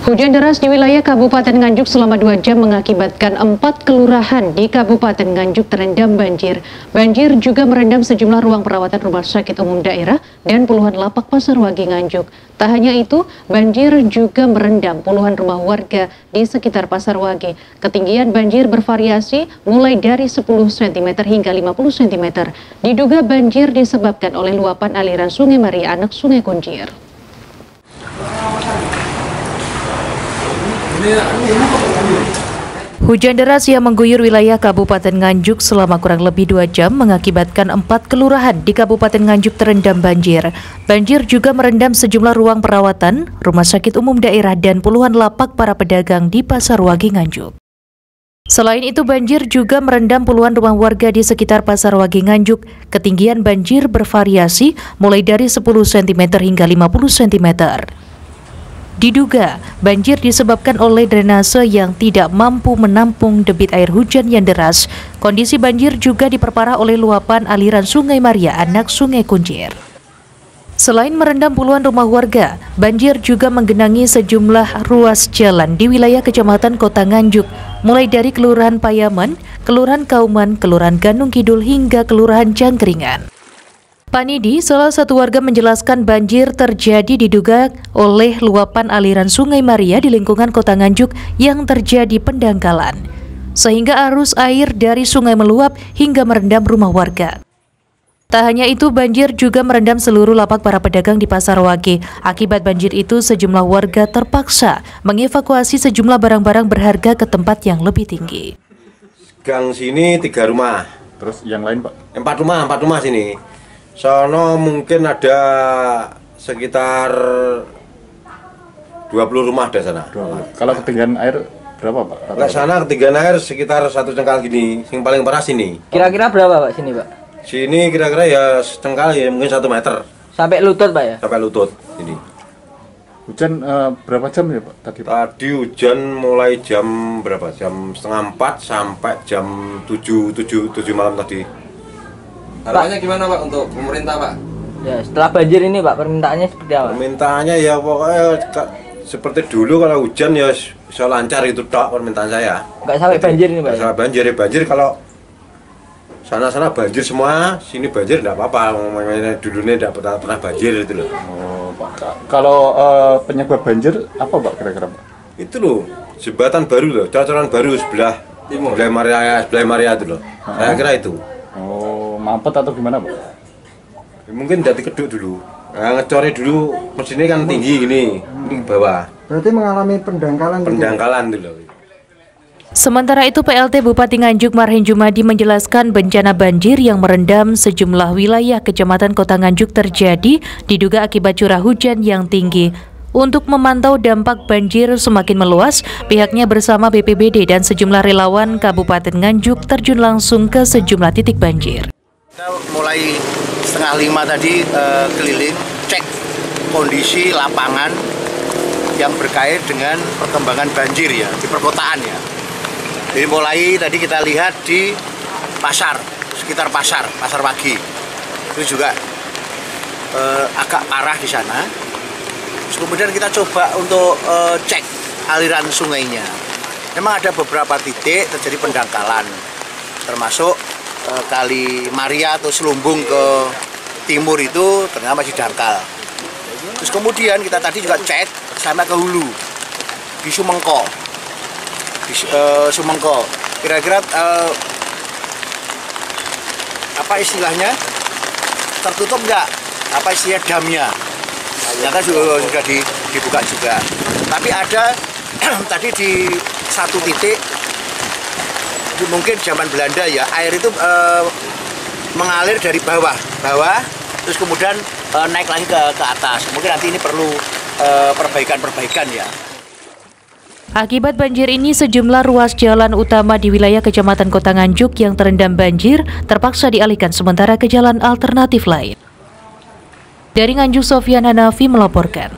Hujan deras di wilayah Kabupaten Nganjuk selama 2 jam mengakibatkan 4 kelurahan di Kabupaten Nganjuk terendam banjir. Banjir juga merendam sejumlah ruang perawatan rumah sakit umum daerah dan puluhan lapak pasar wagi Nganjuk. Tak hanya itu, banjir juga merendam puluhan rumah warga di sekitar pasar wagi. Ketinggian banjir bervariasi mulai dari 10 cm hingga 50 cm. Diduga banjir disebabkan oleh luapan aliran Sungai Maria anak Sungai Kunjir. Hujan deras yang mengguyur wilayah Kabupaten Nganjuk selama kurang lebih 2 jam mengakibatkan 4 kelurahan di Kabupaten Nganjuk terendam banjir. Banjir juga merendam sejumlah ruang perawatan, rumah sakit umum daerah dan puluhan lapak para pedagang di Pasar Wagi Nganjuk. Selain itu, banjir juga merendam puluhan rumah warga di sekitar Pasar Wagi Nganjuk. Ketinggian banjir bervariasi mulai dari 10 cm hingga 50 cm. Diduga, banjir disebabkan oleh drainase yang tidak mampu menampung debit air hujan yang deras. Kondisi banjir juga diperparah oleh luapan aliran Sungai Maria anak Sungai Kunjir. Selain merendam puluhan rumah warga, banjir juga menggenangi sejumlah ruas jalan di wilayah Kecamatan Kota Nganjuk, mulai dari Kelurahan Payaman, Kelurahan Kauman, Kelurahan Gandung Kidul hingga Kelurahan Jangkringan. Panidi, salah satu warga menjelaskan banjir terjadi diduga oleh luapan aliran Sungai Maria di lingkungan Kota Nganjuk yang terjadi pendangkalan, sehingga arus air dari sungai meluap hingga merendam rumah warga. Tak hanya itu, banjir juga merendam seluruh lapak para pedagang di Pasar Wagi. Akibat banjir itu, sejumlah warga terpaksa mengevakuasi sejumlah barang-barang berharga ke tempat yang lebih tinggi. Gang sini 3 rumah. Terus yang lain, Pak? 4 rumah sini. Sono mungkin ada sekitar 20 rumah di sana. Kalau ketinggian air berapa, Pak? Ke sana ketinggian air sekitar 1 cengkal gini, yang paling parah sini. Kira-kira berapa, Pak, sini, Pak? Sini kira-kira ya secengkal ya, mungkin 1 meter. Sampai lutut, Pak, ya? Sampai lutut ini. Hujan berapa jam ya, Pak? Tadi hujan mulai jam berapa? Jam setengah 4 sampai jam 7 malam tadi. Harapannya gimana, Pak, untuk pemerintah, Pak? Ya, setelah banjir ini, Pak, permintaannya seperti apa? Permintaannya ya pokoknya seperti dulu, kalau hujan ya bisa lancar itu tok permintaan saya. Nggak sampai banjir ini, Pak? Nggak sampai banjir kalau sana banjir semua, sini banjir enggak apa-apa. Dulu ini enggak pernah banjir itu loh. Oh, Pak. Kalau penyebab banjir apa, Pak, kira-kira, Pak? Itu loh, jembatan baru loh, cocoran baru sebelah timur, sebelah Maria itu loh. Saya kira itu. Oh, mampet atau gimana, Pak? Mungkin dari keduk dulu. Nah, ngecornya dulu mesinnya kan tinggi gini, ini ke bawah. Berarti mengalami pendangkalan. Pendangkalan itu loh. Sementara itu, PLT Bupati Nganjuk Marhen Jumadi menjelaskan bencana banjir yang merendam sejumlah wilayah Kecamatan Kota Nganjuk terjadi diduga akibat curah hujan yang tinggi. Untuk memantau dampak banjir semakin meluas, pihaknya bersama BPBD dan sejumlah relawan Kabupaten Nganjuk terjun langsung ke sejumlah titik banjir. Kita mulai 4:30 tadi keliling, cek kondisi lapangan yang berkait dengan perkembangan banjir ya, di perkotaan ya. Jadi mulai tadi kita lihat di pasar, sekitar pasar Wagi. Itu juga agak parah di sana. Kemudian kita coba untuk cek aliran sungainya. Memang ada beberapa titik terjadi pendangkalan, termasuk Kali Maria atau Selumbung ke timur itu ternyata masih dangkal. Terus kemudian kita tadi juga cek sampai ke hulu di Sumengko. Sumengko, kira-kira apa istilahnya, tertutup nggak? Apa istilah damnya? Ternyata sudah dibuka juga. Tapi ada tadi di satu titik, mungkin zaman Belanda ya, air itu mengalir dari bawah, terus kemudian naik lagi ke atas. Mungkin nanti ini perlu perbaikan ya. Akibat banjir ini, sejumlah ruas jalan utama di wilayah Kecamatan Kota Nganjuk yang terendam banjir terpaksa dialihkan sementara ke jalan alternatif lain. Dari Nganjuk, Sofyan Hanafi melaporkan.